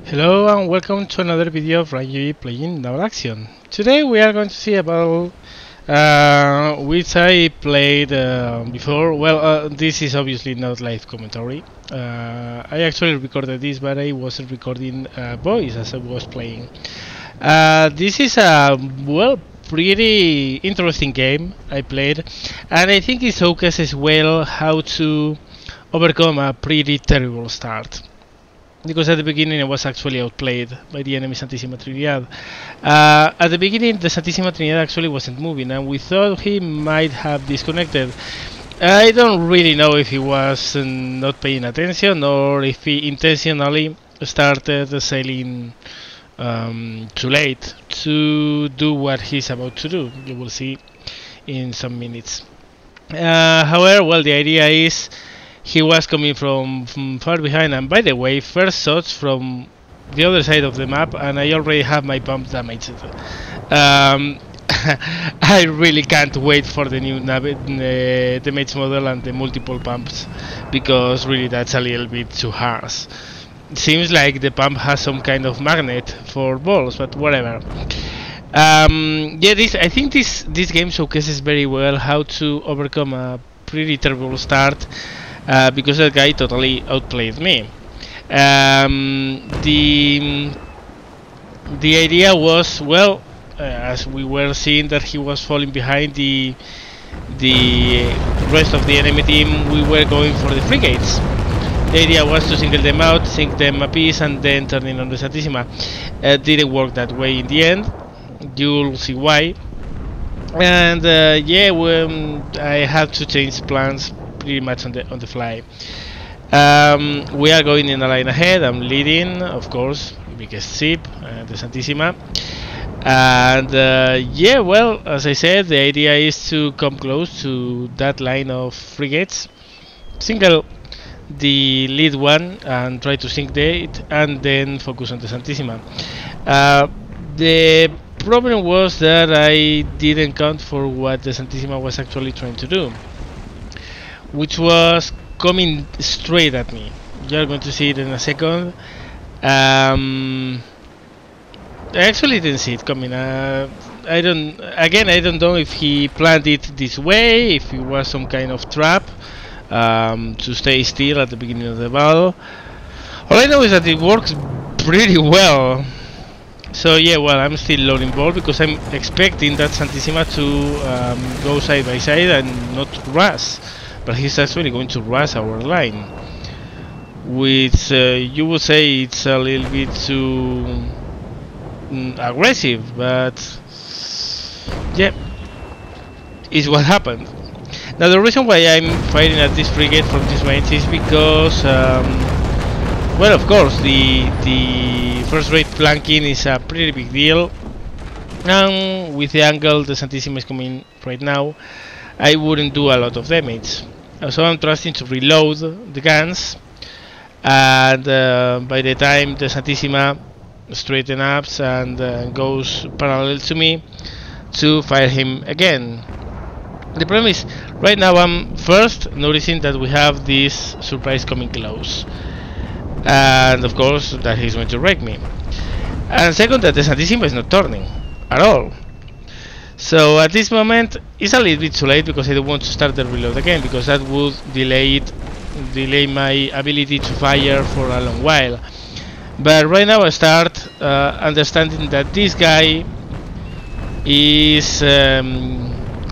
Hello and welcome to another video of Rangi playing Naval Action. Today we are going to see about which I played before. Well, this is obviously not live commentary. I actually recorded this, but I wasn't recording voice as I was playing. This is a pretty interesting game I played, and I think it showcases well how to overcome a pretty terrible start. Because at the beginning I was actually outplayed by the enemy Santisima Trinidad. At the beginning the Santisima Trinidad actually wasn't moving and we thought he might have disconnected. I don't really know if he was not paying attention or if he intentionally started sailing too late to do what he's about to do. You will see in some minutes. However, well, the idea is he was coming from far behind, and by the way, first shots from the other side of the map, and I already have my pump damaged. I really can't wait for the new damage model and the multiple pumps, because really that's a little bit too harsh. It seems like the pump has some kind of magnet for balls, but whatever. I think this game showcases very well how to overcome a pretty terrible start. Because that guy totally outplayed me. The idea was, well, as we were seeing that he was falling behind the rest of the enemy team, we were going for the frigates. The idea was to single them out, sink them a piece, and then turn in on the Santisima. Didn't work that way in the end. You'll see why. And I had to change plans pretty much on the fly. We are going in a line ahead. I'm leading, of course, biggest ship, the Santisima. And well, as I said, the idea is to come close to that line of frigates, single the lead one and try to sink it, and then focus on the Santisima. The problem was that I didn't count for what the Santisima was actually trying to do, which was coming straight at me. You're going to see it in a second. I actually didn't see it coming. I don't know if he planned it this way, if it was some kind of trap to stay still at the beginning of the battle. All I know is that it works pretty well. So yeah, well, I'm still loading ball because I'm expecting that Santisima to go side by side and not rush. But he's actually going to rush our line, which you would say it's a little bit too aggressive, but yeah, is what happened. Now the reason why I'm fighting at this frigate from this range is because, well, of course, the first rate flanking is a pretty big deal, and with the angle the Santisima is coming right now, I wouldn't do a lot of damage. So I'm trusting to reload the guns, and by the time the Santisima straightens up and goes parallel to me, to fire him again. The problem is, right now I'm first noticing that we have this surprise coming close, and of course that he's going to wreck me, and second that the Santisima is not turning at all. So at this moment it's a little bit too late because I don't want to start the reload again, because that would delay my ability to fire for a long while. But right now I start understanding that this guy is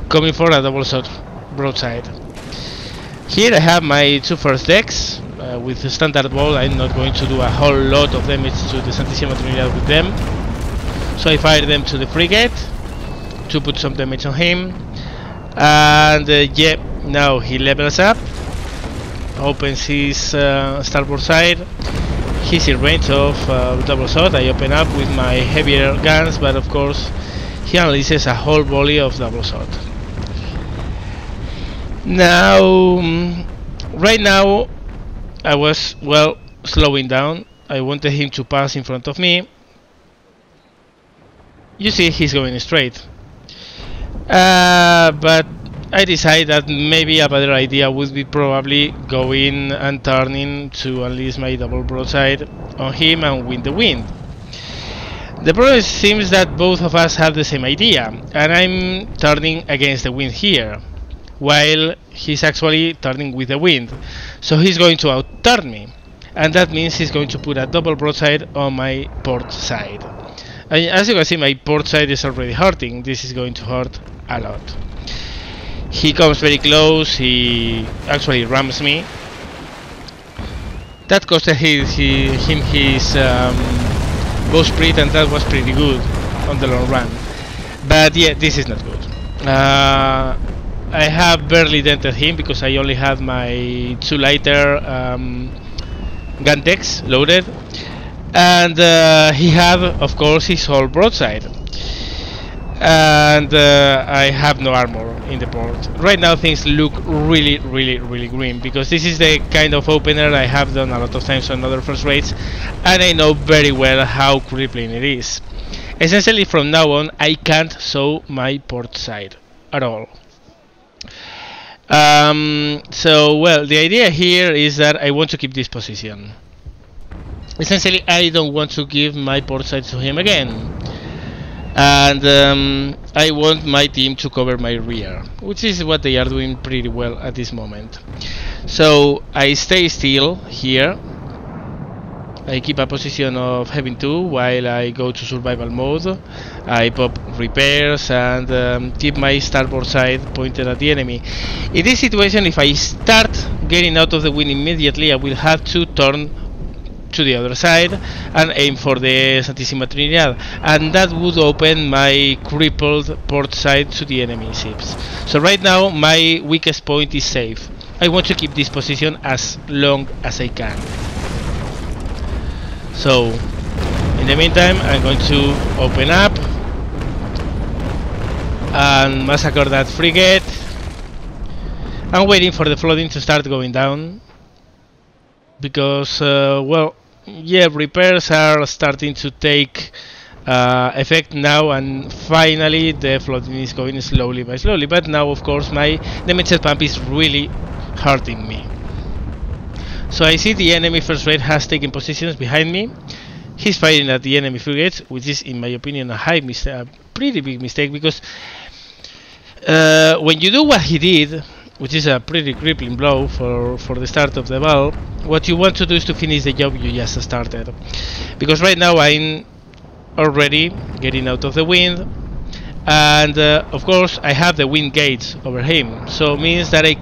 coming for a double shot broadside. Here I have my two first decks. With the standard ball I'm not going to do a whole lot of damage to the Santisima Trinidad with them, so I fire them to the frigate to put some damage on him, and yeah, now he levels up, opens his starboard side. He's in range of double shot. I open up with my heavier guns, but of course he unleashes a whole volley of double shot. Now, right now I was, well, slowing down. I wanted him to pass in front of me. You see, he's going straight. But I decided that maybe a better idea would be probably going and turning to unleash my double broadside on him and win the wind. The problem seems that both of us have the same idea, and I'm turning against the wind here, while he's actually turning with the wind. So he's going to outturn me, and that means he's going to put a double broadside on my port side. And as you can see, my port side is already hurting. This is going to hurt a lot. He comes very close, he actually rams me. That costed him his bowsprit, and that was pretty good on the long run. But yeah, this is not good. I have barely dented him because I only had my 2 lighter gun decks loaded, and he had, of course, his whole broadside, and I have no armor in the port. Right now things look really grim, because this is the kind of opener I have done a lot of times on other first rates, and I know very well how crippling it is. Essentially, from now on, I can't sew my port side at all. So, well, the idea here is that I want to keep this position. Essentially, I don't want to give my port side to him again, and I want my team to cover my rear, which is what they are doing pretty well at this moment. So I stay still here. I keep a position of having 2 while I go to survival mode. I pop repairs and keep my starboard side pointed at the enemy. In this situation, if I start getting out of the wind immediately, I will have to turn to the other side and aim for the Santisima Trinidad, and that would open my crippled port side to the enemy ships. So right now my weakest point is safe. I want to keep this position as long as I can. So in the meantime, I'm going to open up and massacre that frigate. I'm waiting for the flooding to start going down, because well, yeah, repairs are starting to take effect now, and finally the flooding is going slowly by slowly. But now, of course, the mid-set pump is really hurting me. So I see the enemy first rate has taken positions behind me. He's firing at the enemy frigates, which is, in my opinion, a pretty big mistake, because when you do what he did, which is a pretty crippling blow for the start of the battle, what you want to do is to finish the job you just started. Because right now I'm already getting out of the wind, and of course I have the wind gates over him, so it means that I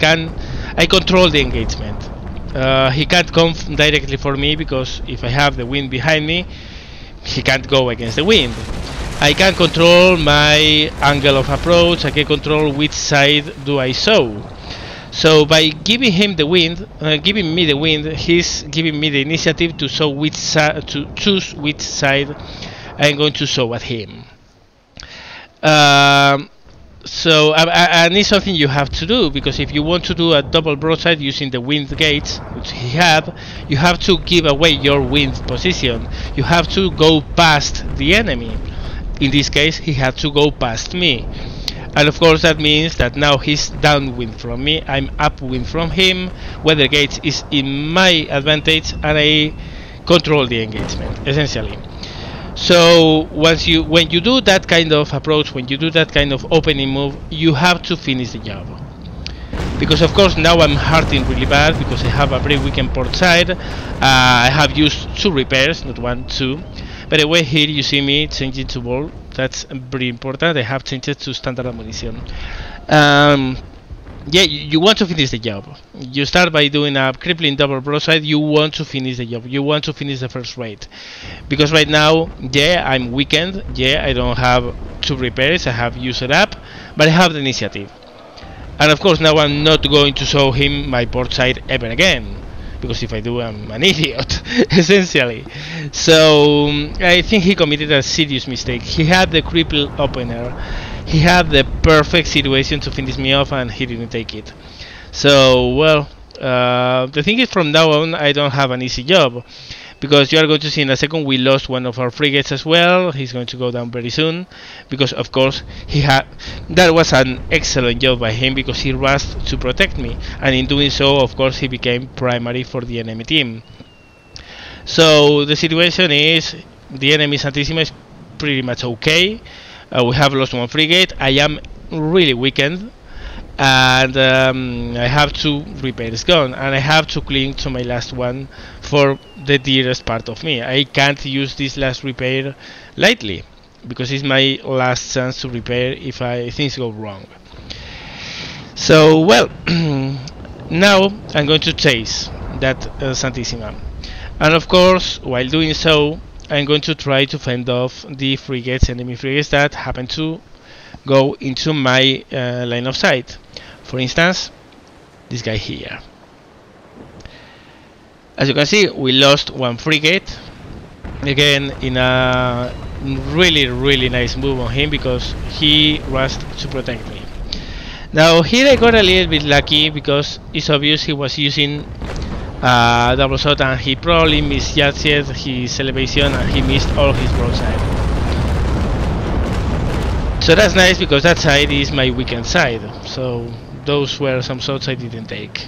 control the engagement. He can't come directly for me, because if I have the wind behind me, he can't go against the wind. I can control my angle of approach. I can control which side do I sow. So by giving him the wind, giving me the wind, he's giving me the initiative to sow to choose which side I'm going to sow at him. So and it's something you have to do, because if you want to do a double broadside using the wind gates, which he had, you have to give away your wind position. You have to go past the enemy. In this case, he had to go past me. And of course that means that now he's downwind from me, I'm upwind from him. Weather gates is in my advantage, and I control the engagement, essentially. So when you do that kind of approach, when you do that kind of opening move, you have to finish the job. Because of course now I'm hurting really bad, because I have a very weakened port side. I have used 2 repairs, not 1, 2. By the way, here you see me changing to ball. That's very important. I have changed to standard ammunition. Yeah, you want to finish the job. You start by doing a crippling double broadside. You want to finish the job. You want to finish the first rate. Because right now, yeah, I'm weakened. Yeah, I don't have 2 repairs. I have used it up, but I have the initiative. And of course now I'm not going to show him my port side ever again, because if I do, I'm an idiot, essentially. So I think he committed a serious mistake. He had the cripple opener. He had the perfect situation to finish me off, and he didn't take it. So, well, the thing is, from now on, I don't have an easy job, because you are going to see in a second we lost one of our frigates as well. He's going to go down very soon, because of course that was an excellent job by him, because he rushed to protect me, and in doing so of course he became primary for the enemy team. So the situation is the enemy Santisima is pretty much okay. We have lost one frigate. I am really weakened, and I have 2 repairs gone, and I have to cling to my last one for the dearest part of me. I can't use this last repair lightly, because it's my last chance to repair if things go wrong. So well, now I'm going to chase that Santisima, and of course while doing so I'm going to try to fend off the enemy frigates that happen to go into my line of sight. For instance, this guy here. As you can see, we lost one frigate, again in a really nice move on him, because he rushed to protect me. Now here I got a little bit lucky, because it's obvious he was using double shot, and he probably misjudged his elevation and he missed all his broadside. So that's nice, because that side is my weakened side, so those were some shots I didn't take,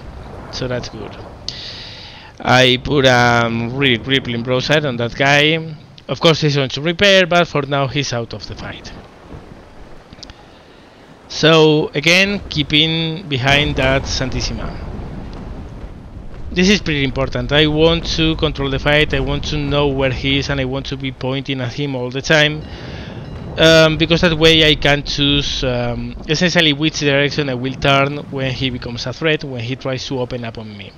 so that's good. I put a really crippling broadside on that guy. Of course he's going to repair, but for now he's out of the fight. So again, keeping behind that Santisima. This is pretty important. I want to control the fight, I want to know where he is, and I want to be pointing at him all the time, because that way I can choose essentially which direction I will turn when he becomes a threat, when he tries to open up on me.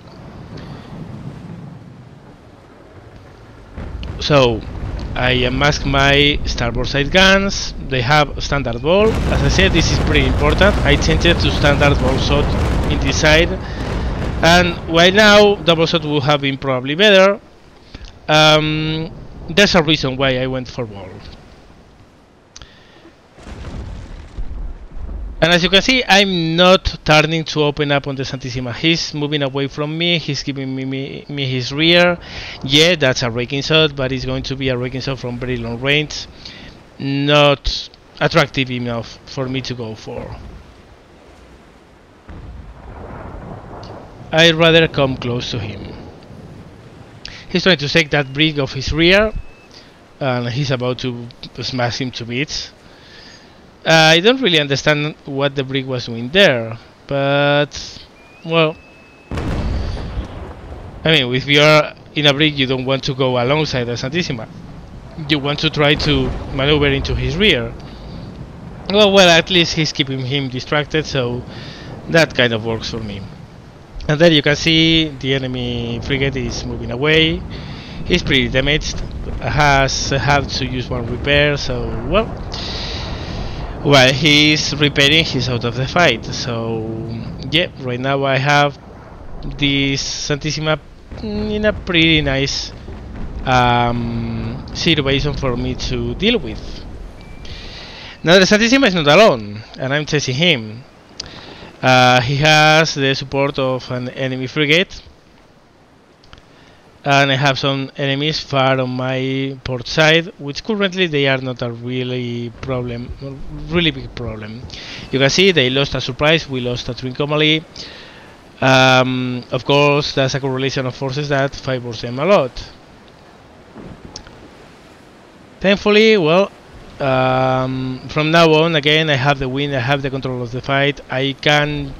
So I mask my starboard side guns. They have standard ball. As I said, this is pretty important. I changed it to standard ball shot in this side, and while now double shot would have been probably better, there's a reason why I went for ball. And as you can see, I'm not turning to open up on the Santisima. He's moving away from me, he's giving me his rear. Yeah, that's a raking shot, but it's going to be a raking shot from very long range. Not attractive enough for me to go for. I'd rather come close to him. He's trying to take that brig off his rear, and he's about to smash him to bits. I don't really understand what the brig was doing there, but well, I mean, if you are in a brig, you don't want to go alongside the Santisima. You want to try to maneuver into his rear. Well, at least he's keeping him distracted, so that kind of works for me. And there you can see the enemy frigate is moving away. He's pretty damaged, has had to use one repair, so well, while he's repairing, he's out of the fight. So yeah, right now I have this Santisima in a pretty nice situation for me to deal with. Now the Santisima is not alone, and I'm chasing him. He has the support of an enemy frigate, and I have some enemies far on my port side, which currently they are not a really big problem. You can see they lost a surprise, we lost a Trincomalee. Of course, that's a correlation of forces that favors them a lot. Thankfully, well, from now on, again, I have the win, I have the control of the fight, I can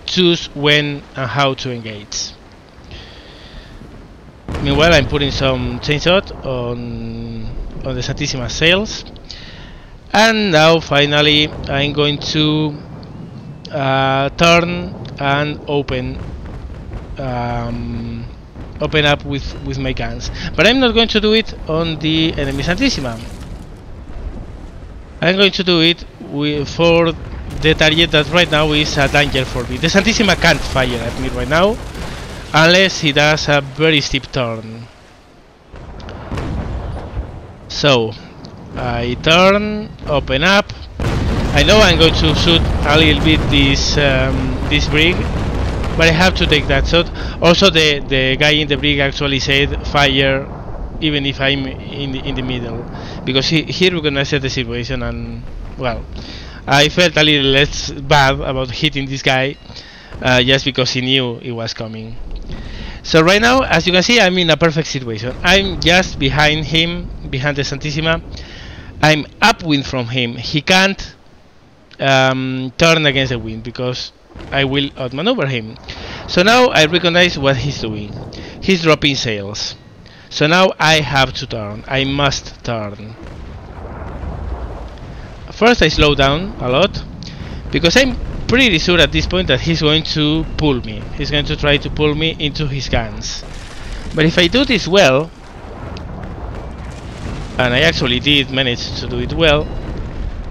choose when and how to engage. Meanwhile, I'm putting some chainshot on the Santisima sails, and now finally I'm going to turn and open up with my guns, but I'm not going to do it on the enemy Santisima. I'm going to do it for the target that right now is a danger for me. The Santisima can't fire at me right now, unless he does a very steep turn. So I turn, open up. I know I'm going to shoot a little bit this brig, but I have to take that shot. Also, the guy in the brig actually said fire even if I'm in the middle, because here we're gonna set the situation, and well, I felt a little less bad about hitting this guy, just because he knew it was coming. So right now, as you can see, I'm in a perfect situation. I'm just behind him, behind the Santisima. I'm upwind from him. He can't turn against the wind because I will outmaneuver him. So now I recognize what he's doing. He's dropping sails. So now I have to turn. I must turn. First I slow down a lot because I'm pretty sure at this point that he's going to pull me. He's going to try to pull me into his guns. But if I do this well, and I actually did manage to do it well,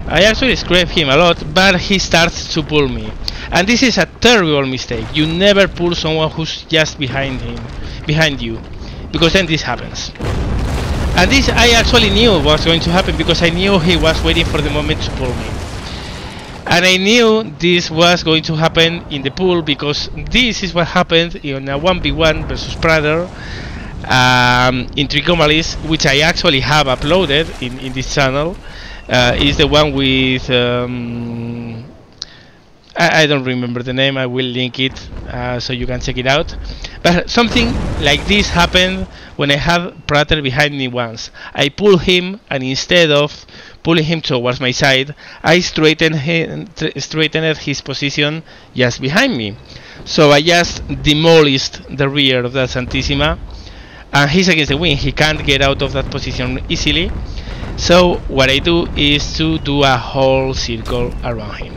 I actually scrape him a lot, but he starts to pull me. And this is a terrible mistake. You never pull someone who's just behind you, because then this happens. And this I actually knew was going to happen because I knew he was waiting for the moment to pull me. And I knew this was going to happen in the pool because this is what happened in a 1v1 versus Prader in Trichomalis, which I actually have uploaded in this channel. Is the one with I don't remember the name. I will link it so you can check it out. But something like this happened when I had Prater behind me once. I pulled him, and instead of pulling him towards my side, I straightened his position just behind me. So I just demolished the rear of that Santisima, and he's against the wind. He can't get out of that position easily. So what I do is to do a whole circle around him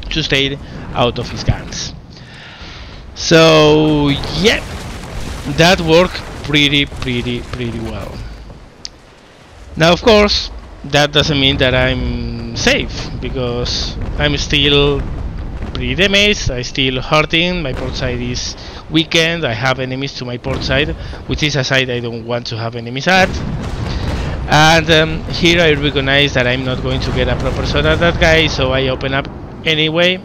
to stay out of his guns. So yeah, that worked pretty well. Now of course that doesn't mean that I'm safe, because I'm still pretty damaged. I'm still hurting. My port side is weakened. I have enemies to my port side, which is a side I don't want to have enemies at. And here I recognize that I'm not going to get a proper shot at that guy, so I open up anyway.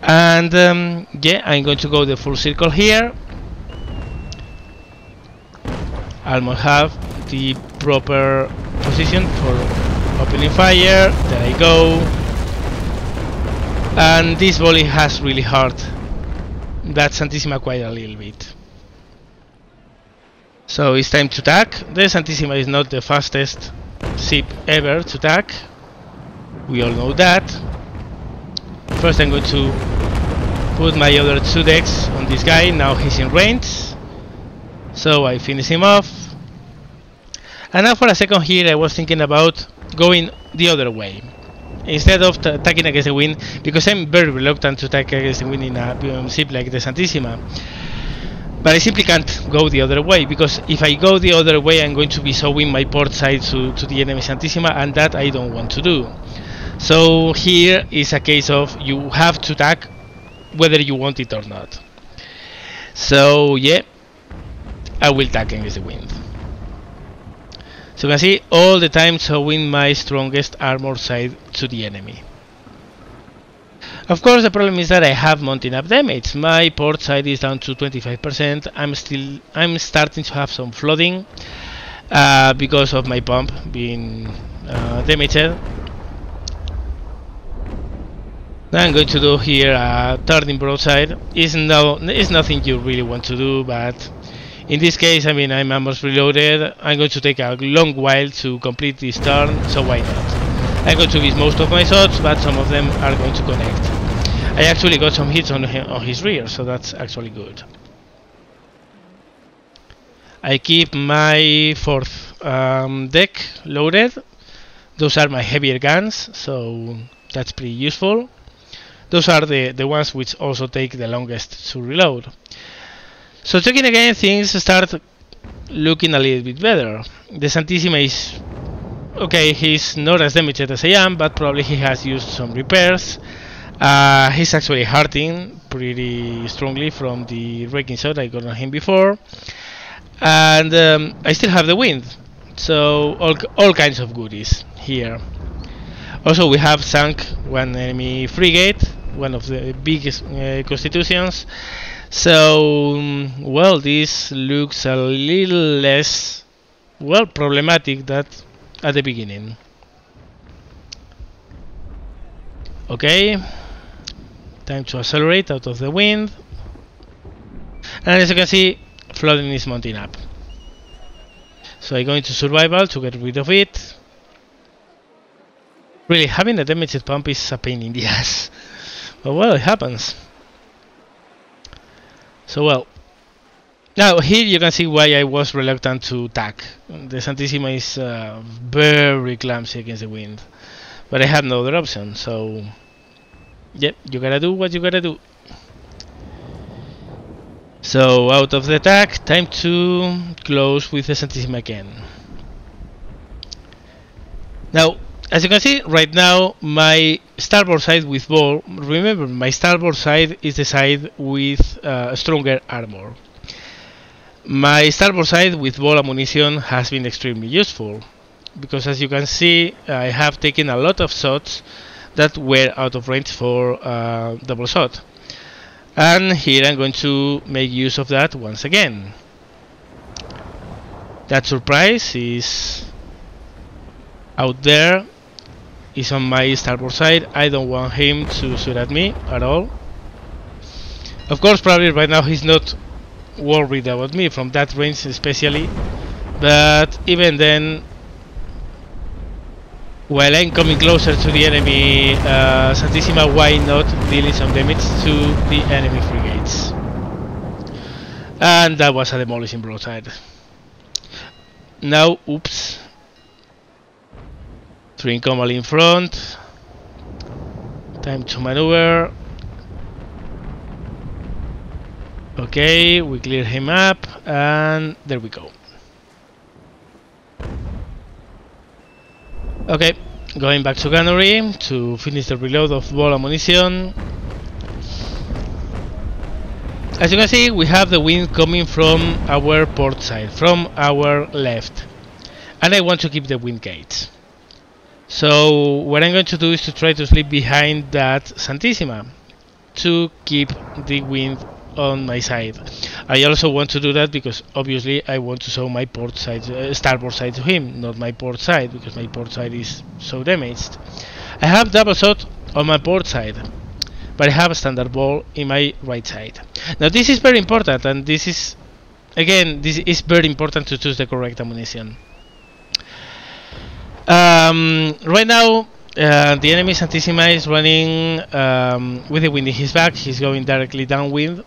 And yeah, I'm going to go the full circle here. Almost have the proper position for opening fire. There I go. And this volley has really hurt that Santisima quite a little bit. So it's time to attack. The Santisima is not the fastest ship ever to attack. We all know that. First I'm going to put my other 2 decks on this guy. Now he's in range, so I finish him off. And now for a second here I was thinking about going the other way instead of attacking against the wind, because I'm very reluctant to attack against the wind in a ship like the Santisima. But I simply can't go the other way, because if I go the other way I'm going to be showing my port side to the enemy Santisima, and that I don't want to do. So here is a case of you have to attack whether you want it or not. So yeah, I will attack against the wind. So you can see all the time showing my strongest armor side to the enemy. Of course the problem is that I have mounting up damage. My port side is down to 25%. I'm starting to have some flooding because of my pump being damaged. Now I'm going to do here a turning broadside. It's nothing you really want to do, but in this case, I mean, I'm almost reloaded. I'm going to take a long while to complete this turn, so why not? I'm going to miss most of my shots, but some of them are going to connect. I actually got some hits on his rear, so that's actually good. I keep my 4th deck loaded. Those are my heavier guns, so that's pretty useful. Those are the ones which also take the longest to reload. So checking again, things start looking a little bit better. The Santisima is okay. He's not as damaged as I am, but probably he has used some repairs. He's actually hurting pretty strongly from the raking shot I got on him before, and I still have the wind, so all kinds of goodies here. Also, we have sunk one enemy frigate, one of the biggest constitutions. So, well, this looks a little less, well, problematic than at the beginning. Okay, time to accelerate out of the wind. And as you can see, flooding is mounting up. So I go into survival to get rid of it. Really, having a damaged pump is a pain in the ass. But well, it happens. So well. Now here you can see why I was reluctant to tack. The Santisima is very clumsy against the wind. But I had no other option, so... Yep, you gotta do what you gotta do. So out of the attack, time to close with the Santisima again. Now, as you can see right now, my starboard side with ball, remember my starboard side is the side with stronger armor. My starboard side with ball ammunition has been extremely useful, because as you can see, I have taken a lot of shots that were out of range for double shot. And here I'm going to make use of that once again. That surprise is out there, is on my starboard side. I don't want him to shoot at me at all. Of course, probably right now he's not worried about me from that range especially, but even then, while I'm coming closer to the enemy Santisima, why not dealing some damage to the enemy frigates? And that was a demolishing broadside. Now, oops. Trincomal in front. Time to maneuver. Okay, we clear him up, and there we go. Okay, going back to gunnery to finish the reload of ball ammunition. As you can see, we have the wind coming from our port side, from our left, and I want to keep the wind gauge. So what I'm going to do is to try to slip behind that Santisima to keep the wind on my side. I also want to do that because obviously I want to show my port side, starboard side to him, not my port side, because my port side is so damaged. I have double shot on my port side, but I have a standard ball in my right side. Now this is very important, and this is, again, this is very important to choose the correct ammunition. Right now, the enemy Santisima is running with the wind in his back. He's going directly downwind,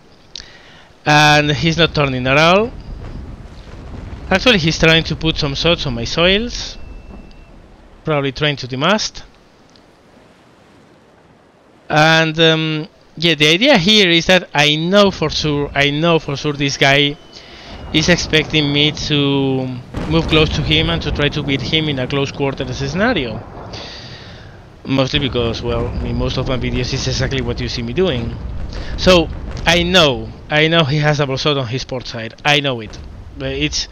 and he's not turning at all. Actually, he's trying to put some shots on my soils, probably trying to demast. And yeah, the idea here is that I know for sure this guy is expecting me to move close to him and to try to beat him in a close quarters scenario. Mostly because, well, in most of my videos it's exactly what you see me doing. So I know he has double shot on his port side. I know it. It's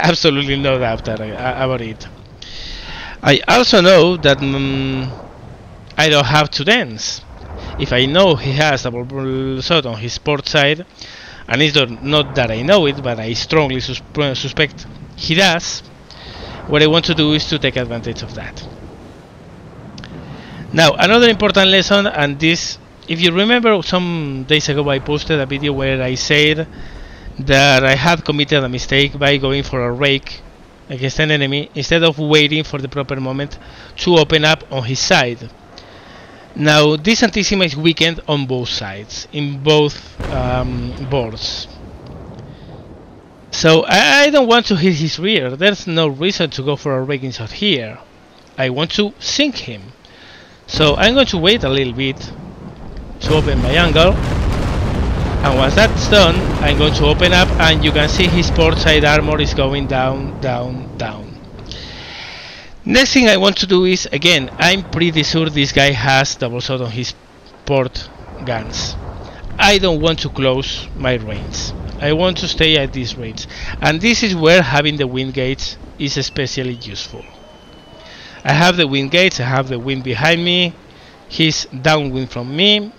absolutely no doubt about it. I also know that I don't have to dance. If I know he has double shot on his port side, and it's not that I know it, but I strongly suspect he does, what I want to do is to take advantage of that. Now, another important lesson, and this, if you remember, some days ago I posted a video where I said that I had committed a mistake by going for a rake against an enemy instead of waiting for the proper moment to open up on his side. Now, this Santisima is weakened on both sides, in both boards. So I don't want to hit his rear. There's no reason to go for a raking shot here. I want to sink him. So I'm going to wait a little bit to open my angle, and once that's done, I'm going to open up, and you can see his port side armor is going down, down, down. Next thing I want to do is, again, I'm pretty sure this guy has double shot on his port guns. I don't want to close my range. I want to stay at this range, and this is where having the wind gauge is especially useful. I have the wind gauge, I have the wind behind me, he's downwind from me.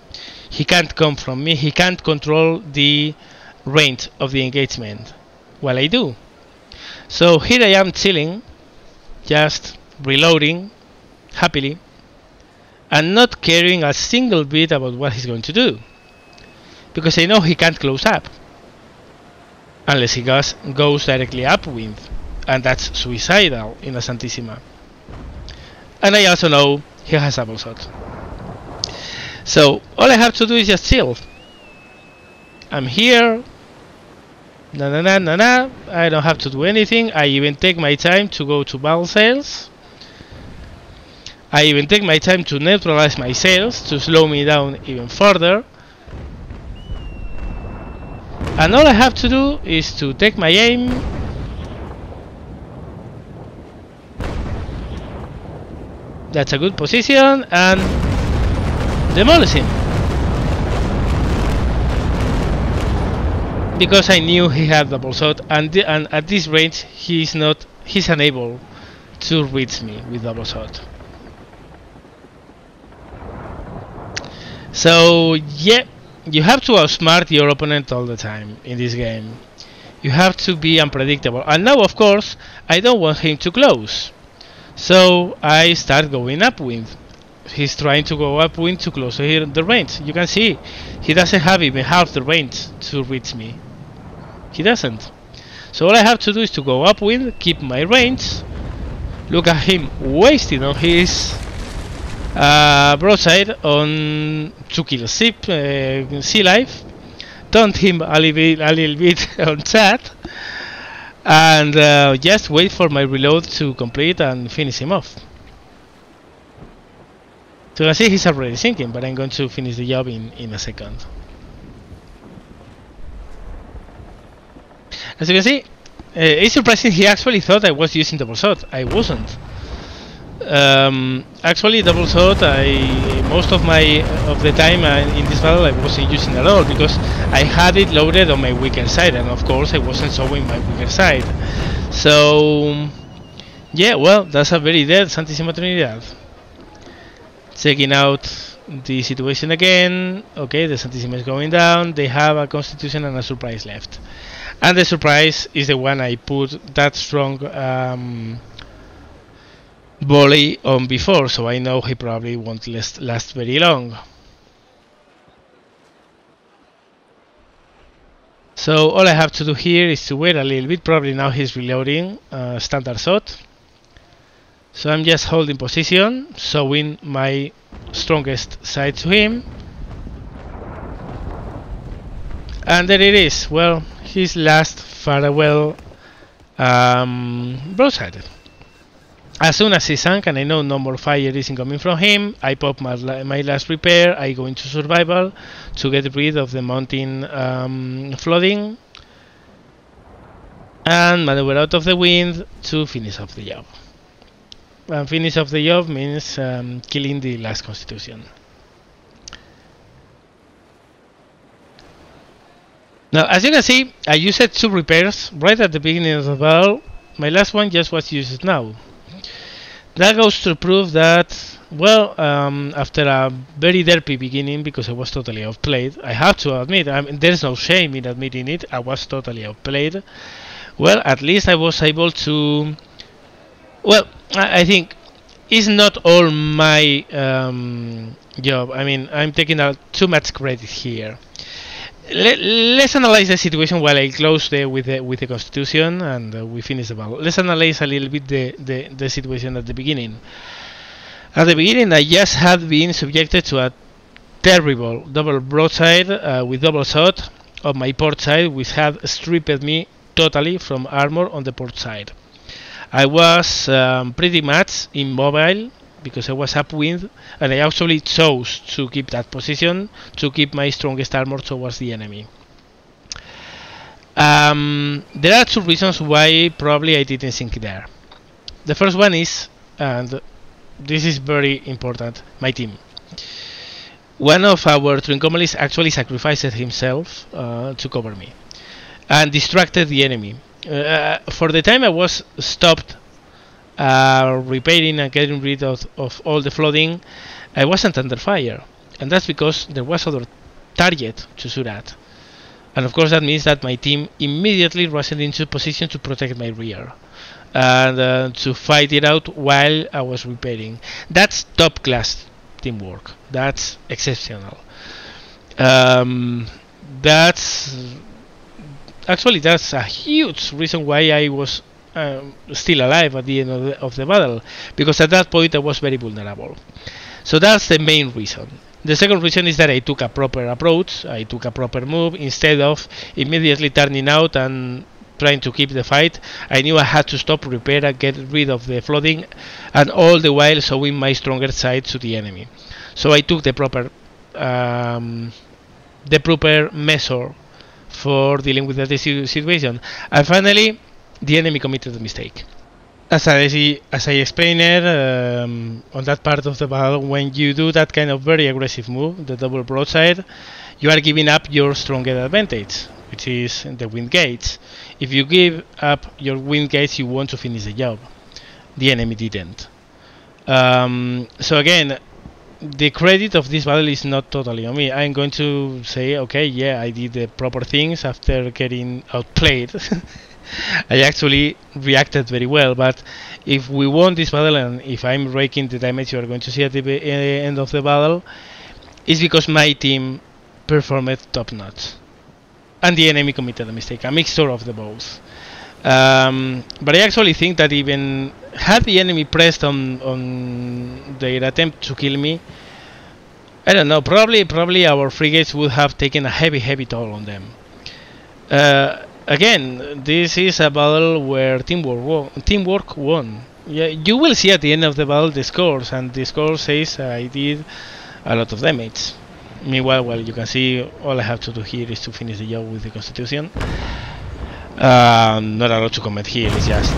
He can't come from me. He can't control the range of the engagement. Well, I do. So here I am chilling, just reloading happily, and not caring a single bit about what he's going to do, because I know he can't close up unless he goes directly upwind, and that's suicidal in a Santisima. And I also know he has a double shot. So all I have to do is just chill. I'm here. I don't have to do anything. I even take my time to go to battle sails. I even take my time to neutralize my sails to slow me down even further. And all I have to do is to take my aim. That's a good position, and demolish him. Because I knew he had double shot, and at this range he's unable to reach me with double shot. So yeah, you have to outsmart your opponent all the time in this game. You have to be unpredictable, and now of course I don't want him to close, so I start going upwind. He's trying to go upwind to close here the range. You can see he doesn't have even half the range to reach me. He doesn't. So all I have to do is to go upwind, keep my range. Look at him wasting on his broadside on to kill sea life. Taunt him a little bit on chat, and just wait for my reload to complete and finish him off. So you can see he's already sinking, but I'm going to finish the job in a second. As you can see, it's surprising he actually thought I was using double shot. I wasn't. Actually, double shot, most of the time in this battle I wasn't using at all, because I had it loaded on my weaker side, and of course I wasn't showing my weaker side. So yeah, well, that's a very dead Santisima Trinidad. Checking out the situation again. Okay, the Santisima is going down. They have a Constitution and a surprise left, and the surprise is the one I put that strong volley on before, so I know he probably won't last very long. So all I have to do here is to wait a little bit. Probably now he's reloading standard shot. So I'm just holding position, showing my strongest side to him. And there it is. Well, his last farewell broadside. As soon as he sank and I know no more fire is incoming from him, I pop my last repair. I go into survival to get rid of the mountain flooding, and maneuver out of the wind to finish off the job. And finish off the job means killing the last Constitution. Now, as you can see, I used 2 repairs right at the beginning of the battle. My last one just was used now. That goes to prove that, well, after a very derpy beginning, because I was totally outplayed, I have to admit, there's no shame in admitting it, I was totally outplayed. Well, at least I was able to, well, I think it's not all my job. I mean, I'm taking too much credit here. Let's analyze the situation while I close with the Constitution and we finish the battle. Let's analyze a little bit the situation at the beginning. At the beginning, I just had been subjected to a terrible double broadside with double shot on my port side, which had stripped me totally from armor on the port side. I was pretty much immobile because I was upwind, and I actually chose to keep that position to keep my strongest armor towards the enemy. There are 2 reasons why probably I didn't sink there. The first one is, and this is very important, my team. One of our Trincomalis actually sacrificed himself to cover me and distracted the enemy. For the time I was stopped repairing and getting rid of all the flooding, I wasn't under fire, and that's because there was other target to shoot at. And of course that means that my team immediately rushed into position to protect my rear and to fight it out while I was repairing. That's top class teamwork. That's exceptional. That's actually that's a huge reason why I was still alive at the end of the battle, because at that point I was very vulnerable. So that's the main reason. The second reason is that I took a proper approach, I took a proper move. Instead of immediately turning out and trying to keep the fight, I knew I had to stop, repair, and get rid of the flooding, and all the while showing my stronger side to the enemy. So I took the proper measure for dealing with that situation. And finally, the enemy committed a mistake. As I explained on that part of the battle, when you do that kind of very aggressive move, the double broadside, you are giving up your stronger advantage, which is the wind gates. If you give up your wind gates, you want to finish the job. The enemy didn't. So again, the credit of this battle is not totally on me. I'm going to say, okay, yeah, I did the proper things after getting outplayed. I actually reacted very well, but if we won this battle and if I'm raking the damage you are going to see at the end of the battle, it's because my team performed top notch and the enemy committed a mistake, a mixture of the both. But I actually think that even had the enemy pressed on their attempt to kill me, I don't know, probably our frigates would have taken a heavy toll on them. Again, this is a battle where teamwork won. Yeah, you will see at the end of the battle the scores, and the score says I did a lot of damage. Meanwhile, well, you can see all I have to do here is to finish the job with the Constitution. Not a lot to comment here, it's just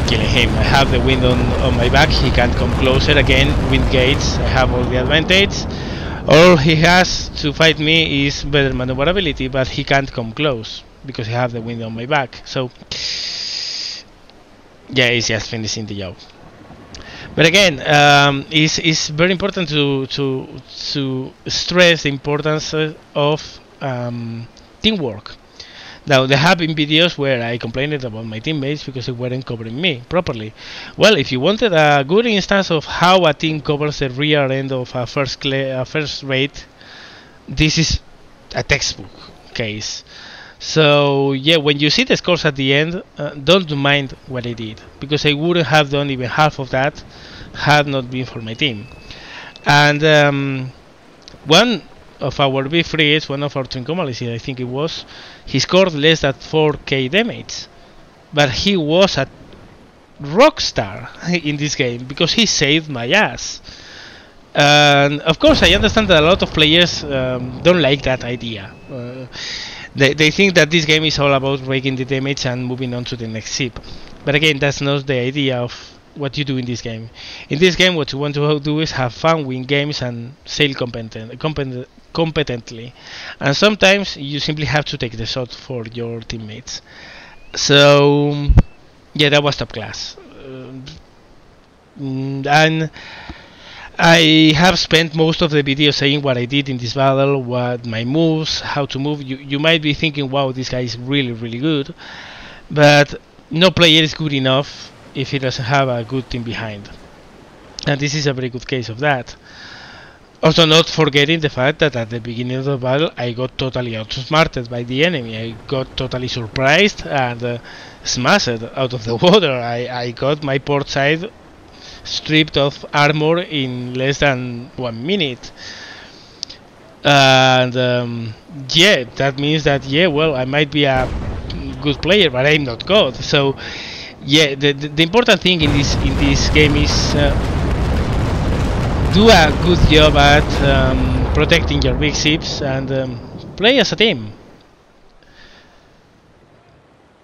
killing him. I have the wind on my back, he can't come closer. Again, wind gates, I have all the advantage. All he has to fight me is better maneuverability, but he can't come close because I have the wind on my back. So yeah, it's just finishing the job. But again, it's very important to stress the importance of teamwork. Now, there have been videos where I complained about my teammates because they weren't covering me properly. Well, if you wanted a good instance of how a team covers the rear end of a first rate, this is a textbook case. So yeah, when you see the scores at the end, don't mind what I did, because I wouldn't have done even half of that had not been for my team. And one of our big frigates, one of our Trincomalis, I think it was, he scored less than 4k damage, but he was a rock star in this game because he saved my ass. And of course I understand that a lot of players don't like that idea. They think that this game is all about raking the damage and moving on to the next ship, but again, that's not the idea of what you do in this game. In this game, what you want to do is have fun, win games, and sail competently. And sometimes you simply have to take the shot for your teammates. So yeah, that was top class. And I have spent most of the video saying what I did in this battle, what my moves, how to move. You might be thinking, wow, this guy is really good, but no player is good enough if he doesn't have a good team behind, and this is a very good case of that. Also, not forgetting the fact that at the beginning of the battle I got totally outsmarted by the enemy. I got totally surprised and smashed out of the water. I got my port side stripped of armor in less than 1 minute, and yeah, that means that, yeah, well, I might be a good player, but I'm not God. So yeah, the important thing in this game is do a good job at protecting your big ships and play as a team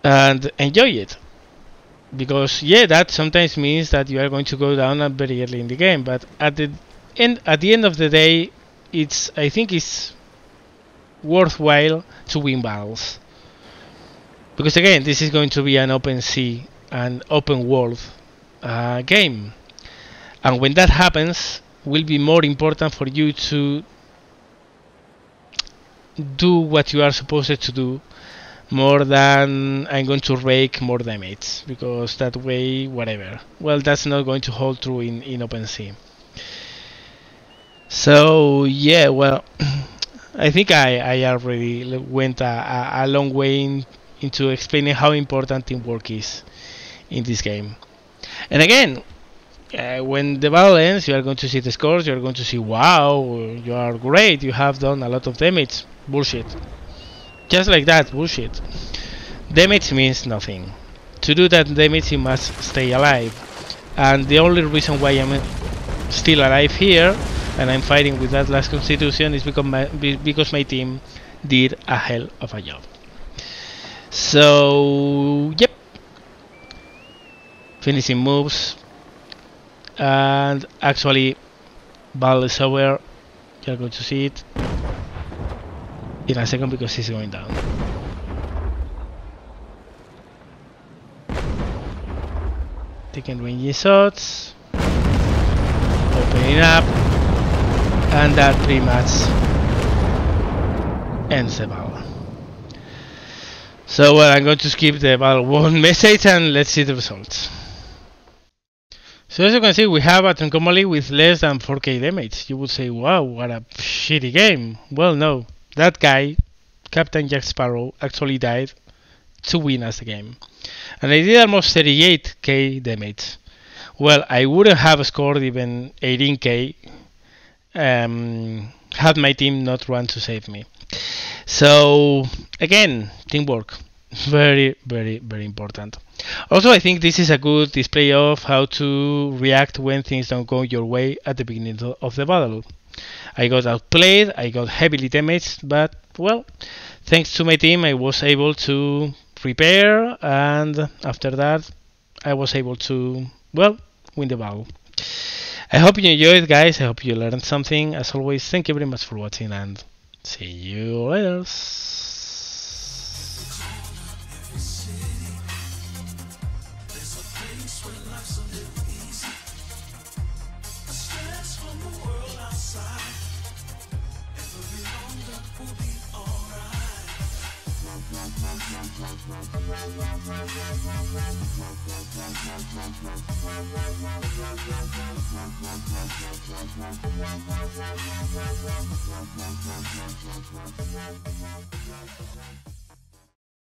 and enjoy it. Because yeah, that sometimes means that you are going to go down very early in the game, but at the end of the day, I think it's worthwhile to win battles, because again, this is going to be an open sea and open world game, and when that happens, will be more important for you to do what you are supposed to do more than I'm going to rake more damage, because that way, whatever. Well, that's not going to hold true in OpenSea. So yeah, well, I think I already went a long way into explaining how important teamwork is in this game. And again, when the battle ends, you are going to see the scores. You are going to see, wow, you are great. You have done a lot of damage. Bullshit. Just like that, bullshit. Damage means nothing. To do that damage, you must stay alive. And the only reason why I'm still alive here and I'm fighting with that last constitution is because my team did a hell of a job. So, yep. Finishing moves. And actually, battle is over. You're going to see it in a second because he's going down. Taking ranging shots, opening up, and that pretty much ends the battle. So well, I'm going to skip the battle 1 message and let's see the results. So as you can see, we have a Trincomalee with less than 4k damage. You would say, wow, what a shitty game. Well, no, that guy, Captain Jack Sparrow, actually died to win us the game. And I did almost 38k damage. Well, I wouldn't have scored even 18k had my team not run to save me. So again, teamwork, very, very, very important. Also, I think this is a good display of how to react when things don't go your way at the beginning of the battle. I got outplayed, I got heavily damaged, but well, thanks to my team I was able to repair, and after that I was able to, well, win the battle. I hope you enjoyed, guys. I hope you learned something. As always, thank you very much for watching and see you later.